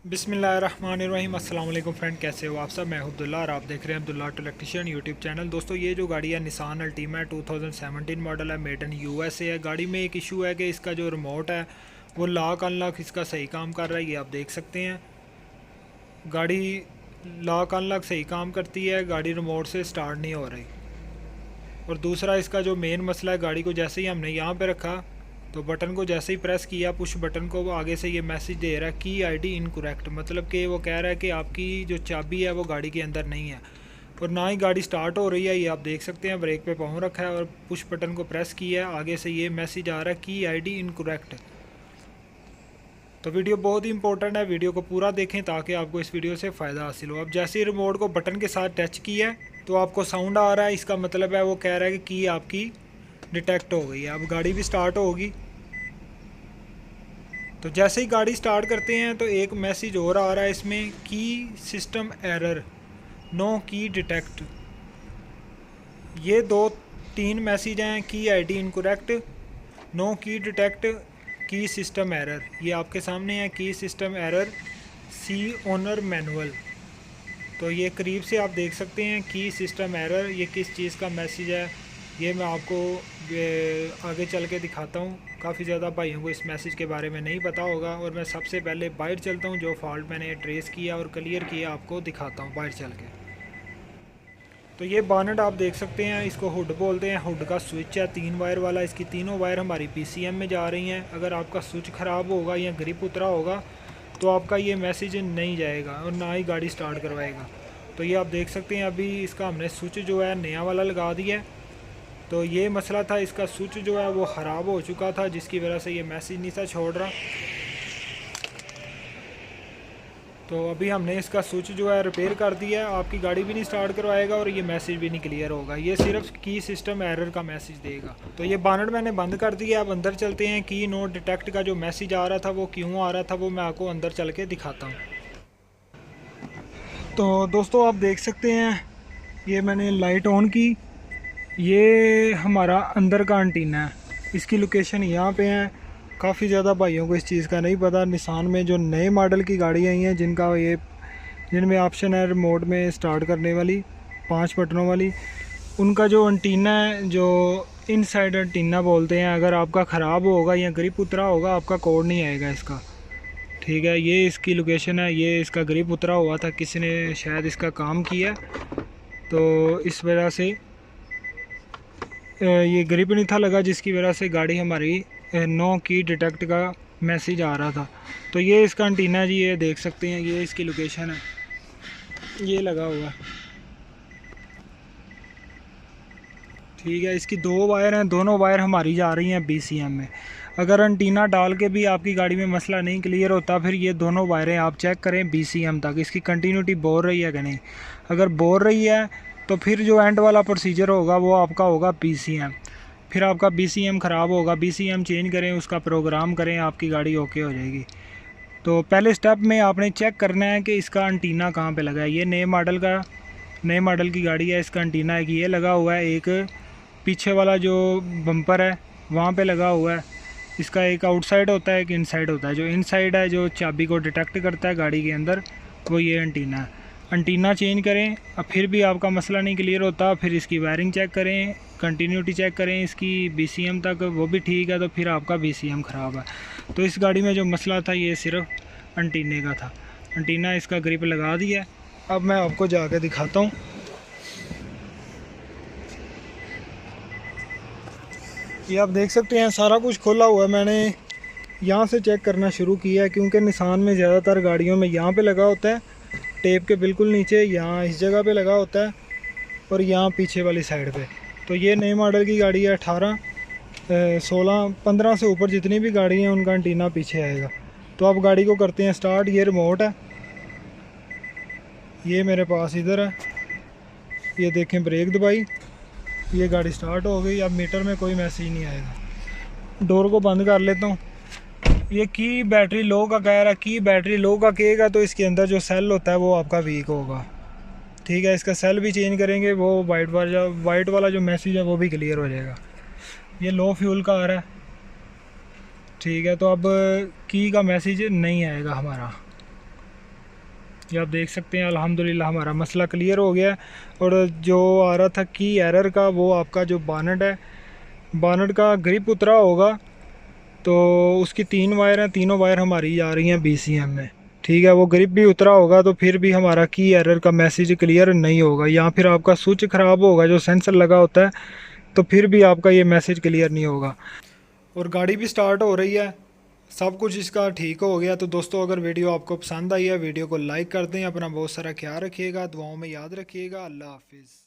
बिस्मिल्लाहिर्रहमानिर्रहीम। अस्सलाम वालेकुम फ्रेंड, कैसे हो आप सब। मैं अब्दुल्ला और आप देख रहे हैं Abdullah auto electrician YouTube channel. दोस्तों, ये जो गाड़ी है निसान अल्टीमा 2017 मॉडल है, मेड इन यूएसए है। गाड़ी में एक इशू है कि इसका जो रिमोट है वो लॉक अनलॉक इसका सही काम कर रहा है, ये आप देख सकते हैं। गाड़ी लॉक अनलॉक सही काम करती है, गाड़ी रिमोट से स्टार्ट नहीं हो रही। और दूसरा इसका जो मेन मसला है, गाड़ी को जैसे ही हमने यहाँ पे रखा तो बटन को जैसे ही प्रेस किया, पुश बटन को, वो आगे से ये मैसेज दे रहा है की आईडी इनकरेक्ट। मतलब कि वो कह रहा है कि आपकी जो चाबी है वो गाड़ी के अंदर नहीं है और ना ही गाड़ी स्टार्ट हो रही है। ये आप देख सकते हैं, ब्रेक पे पाँव रखा है और पुश बटन को प्रेस किया है, आगे से ये मैसेज आ रहा है की आईडी इनकरेक्ट। तो वीडियो बहुत ही इंपॉर्टेंट है, वीडियो को पूरा देखें ताकि आपको इस वीडियो से फ़ायदा हासिल हो। अब जैसे ही रिमोट को बटन के साथ टच किया है तो आपको साउंड आ रहा है, इसका मतलब है वो कह रहा है कि की आपकी डिटेक्ट हो गई है। अब गाड़ी भी स्टार्ट होगी। तो जैसे ही गाड़ी स्टार्ट करते हैं तो एक मैसेज और आ रहा है इसमें, की सिस्टम एरर, नो की डिटेक्ट। ये दो तीन मैसेज हैं, की आईडी इनकरेक्ट, नो की डिटेक्ट, की सिस्टम एरर। ये आपके सामने है, की सिस्टम एरर, सी ओनर मैनुअल। तो ये करीब से आप देख सकते हैं की सिस्टम एरर, ये किस चीज़ का मैसेज है ये मैं आपको आगे चल के दिखाता हूँ। काफ़ी ज़्यादा भाइयों को इस मैसेज के बारे में नहीं पता होगा और मैं सबसे पहले बाहर चलता हूँ, जो फॉल्ट मैंने ट्रेस किया और क्लियर किया आपको दिखाता हूँ बाहर चल के। तो ये बानट आप देख सकते हैं, इसको हुड बोलते हैं। हुड का स्विच है 3 वायर वाला, इसकी तीनों वायर हमारी पीसीएम में जा रही हैं। अगर आपका स्विच ख़राब होगा या ग्रिप उतरा होगा तो आपका ये मैसेज नहीं जाएगा और ना ही गाड़ी स्टार्ट करवाएगा। तो ये आप देख सकते हैं, अभी इसका हमने स्विच जो है नया वाला लगा दिया है। तो ये मसला था, इसका स्विच जो है वो ख़राब हो चुका था जिसकी वजह से ये मैसेज नहीं था छोड़ रहा। तो अभी हमने इसका स्विच जो है रिपेयर कर दिया है, आपकी गाड़ी भी नहीं स्टार्ट करवाएगा और ये मैसेज भी नहीं क्लियर होगा, ये सिर्फ की सिस्टम एरर का मैसेज देगा। तो ये बानट मैंने बंद कर दिया। अब अंदर चलते हैं, की नोट डिटेक्ट का जो मैसेज आ रहा था वो क्यों आ रहा था वो मैं आपको अंदर चल के दिखाता हूँ। तो दोस्तों, आप देख सकते हैं, ये मैंने लाइट ऑन की, ये हमारा अंदर का एंटीना है, इसकी लोकेशन यहाँ पे है। काफ़ी ज़्यादा भाइयों को इस चीज़ का नहीं पता। निसान में जो नए मॉडल की गाड़ी आई हैं जिनमें ऑप्शन है रिमोट में स्टार्ट करने वाली 5 बटनों वाली, उनका जो एंटीना है, जो इनसाइड एंटीना बोलते हैं, अगर आपका ख़राब होगा या ग्रिप उतरा होगा आपका कोड नहीं आएगा इसका। ठीक है, ये इसकी लोकेशन है, ये इसका ग्रिप उतरा हुआ था, किसी ने शायद इसका काम किया तो इस वजह से ये ग्रिप नहीं था लगा, जिसकी वजह से गाड़ी हमारी नो की डिटेक्ट का मैसेज आ रहा था। तो ये इसका एंटीना जी, ये देख सकते हैं, ये इसकी लोकेशन है, ये लगा हुआ। ठीक है, इसकी 2 वायर हैं, दोनों वायर हमारी जा रही हैं बीसीएम में। अगर एंटीना डाल के भी आपकी गाड़ी में मसला नहीं क्लियर होता, फिर ये दोनों वायरें आप चेक करें बीसीएम तक, इसकी कंटिन्यूटी बोल रही है कि नहीं। अगर बोल रही है तो फिर जो एंड वाला प्रोसीजर होगा वो आपका होगा बीसीएम। फिर आपका बीसीएम ख़राब होगा, बीसीएम चेंज करें, उसका प्रोग्राम करें, आपकी गाड़ी ओके हो जाएगी। तो पहले स्टेप में आपने चेक करना है कि इसका एंटीना कहाँ पे लगा है। ये नए मॉडल की गाड़ी है, इसका एंटीना एक ये लगा हुआ है, एक पीछे वाला जो बम्पर है वहाँ पे लगा हुआ है। इसका एक आउटसाइड होता है, एक इनसाइड होता है। जो इनसाइड है, जो चाबी को डिटेक्ट करता है गाड़ी के अंदर, वो ये एंटीना है। एंटीना चेंज करें। अब फिर भी आपका मसला नहीं क्लियर होता, फिर इसकी वायरिंग चेक करें, कंटिन्यूटी चेक करें इसकी बीसीएम तक, वो भी ठीक है तो फिर आपका बीसीएम ख़राब है। तो इस गाड़ी में जो मसला था ये सिर्फ एंटीने का था। एंटीना इसका ग्रिप लगा दिया। अब मैं आपको जाके दिखाता हूँ। ये आप देख सकते हैं, सारा कुछ खोला हुआ है। मैंने यहाँ से चेक करना शुरू किया है क्योंकि निसान में ज़्यादातर गाड़ियों में यहाँ पे लगा होता है, टेप के बिल्कुल नीचे, यहाँ इस जगह पे लगा होता है और यहाँ पीछे वाली साइड पे। तो ये नए मॉडल की गाड़ी है, 18, 16, 15 से ऊपर जितनी भी गाड़ी हैं उनका एंटीना पीछे आएगा। तो अब गाड़ी को करते हैं स्टार्ट। ये रिमोट है, ये मेरे पास इधर है, ये देखें ब्रेक दबाई, ये गाड़ी स्टार्ट हो गई। अब मीटर में कोई मैसेज नहीं आएगा। डोर को बंद कर लेता हूँ। ये की बैटरी लो का कह रहा है, की बैटरी लो का कहेगा तो इसके अंदर जो सेल होता है वो आपका वीक होगा। ठीक है, इसका सेल भी चेंज करेंगे, वो वाइट वाला जो मैसेज है वो भी क्लियर हो जाएगा। ये लो फ्यूल का आ रहा है। ठीक है, तो अब की का मैसेज नहीं आएगा हमारा। ये आप देख सकते हैं अल्हम्दुलिल्लाह हमारा मसला क्लियर हो गया है। और जो आ रहा था की एरर का, वो आपका जो बानट है, बानट का ग्रिप उतरा होगा, तो उसकी 3 वायर हैं, तीनों वायर हमारी जा रही हैं BCM में। ठीक है, वो ग्रिप भी उतरा होगा तो फिर भी हमारा की एरर का मैसेज क्लियर नहीं होगा, या फिर आपका स्विच ख़राब होगा जो सेंसर लगा होता है, तो फिर भी आपका ये मैसेज क्लियर नहीं होगा। और गाड़ी भी स्टार्ट हो रही है, सब कुछ इसका ठीक हो गया। तो दोस्तों अगर वीडियो आपको पसंद आई है, वीडियो को लाइक कर दें, अपना बहुत सारा ख्याल रखिएगा, दुआओं में याद रखिएगा। अल्लाह हाफिज़।